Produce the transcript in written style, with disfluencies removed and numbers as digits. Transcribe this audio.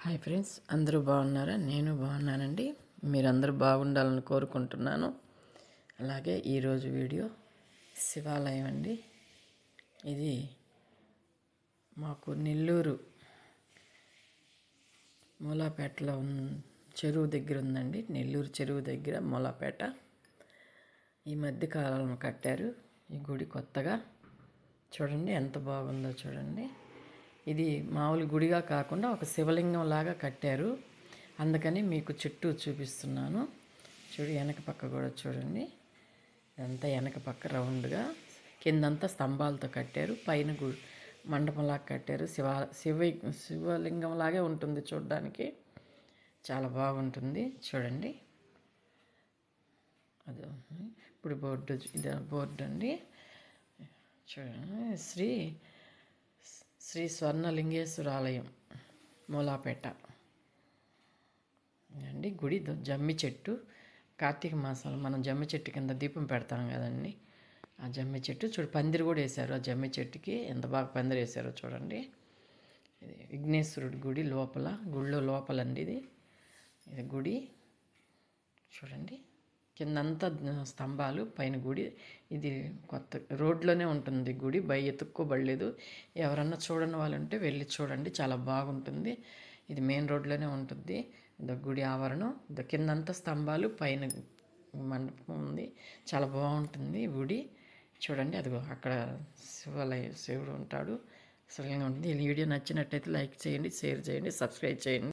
Hi friends, అందరూ బాగున్నారా? నేను బాగున్నానండి. మీరందరూ బాగుండాలని కోరుకుంటున్నాను. అలాగే ఈరోజు వీడియో శివాలయం అండి. ఇది మాకు నెల్లూరు మూలాపేటలో చెరువు దగ్గర ఉందండి. నెల్లూరు చెరువు దగ్గర మూలాపేట. ఈ మధ్యకాలంలో కట్టారు ఈ గుడి కొత్తగా. చూడండి ఎంత బాగుందో చూడండి. ఇది మామూలు గుడిగా కాకుండా ఒక శివలింగం లాగా కట్టారు. అందుకని మీకు చుట్టూ చూపిస్తున్నాను. వెనక పక్క కూడా చూడండి. ఇదంతా వెనక పక్క రౌండ్గా, కిందంతా స్తంభాలతో కట్టారు. పైన మండపంలాగా కట్టారు. శివలింగం లాగే ఉంటుంది చూడడానికి. చాలా బాగుంటుంది చూడండి. అది ఇప్పుడు బోర్డు, ఇది బోర్డు అండి. చూడండి, శ్రీ స్వర్ణలింగేశ్వర ఆలయం మూలాపేట అండి. గుడి జమ్మి చెట్టు. కార్తీక మాసంలో మనం జమ్మి చెట్టు కింద దీపం పెడతాం కదండి. ఆ జమ్మి చెట్టు పందిరి కూడా వేశారు. ఆ జమ్మి చెట్టుకి ఎంత బాగా పందిరి వేశారో చూడండి. ఇది విఘ్నేశ్వరుడి గుడి లోపల, గుడిలో లోపలండి ఇది గుడి. చూడండి, కిందంతా స్తంభాలు, పైన గుడి. ఇది కొత్త రోడ్లోనే ఉంటుంది గుడి, ఎత్తుక్కోబడలేదు. ఎవరన్నా చూడని వాళ్ళు ఉంటే వెళ్ళి చూడండి, చాలా బాగుంటుంది. ఇది మెయిన్ రోడ్లోనే ఉంటుంది. గుడి ఆవరణం. కిందంతా స్తంభాలు, పైన మండపం ఉంది. చాలా బాగుంటుంది గుడి. చూడండి, అదిగో అక్కడ శివుడు ఉంటాడు. శివలింగం ఉంటుంది. ఈ వీడియో నచ్చినట్టయితే లైక్ చేయండి, షేర్ చేయండి, సబ్స్క్రైబ్ చేయండి.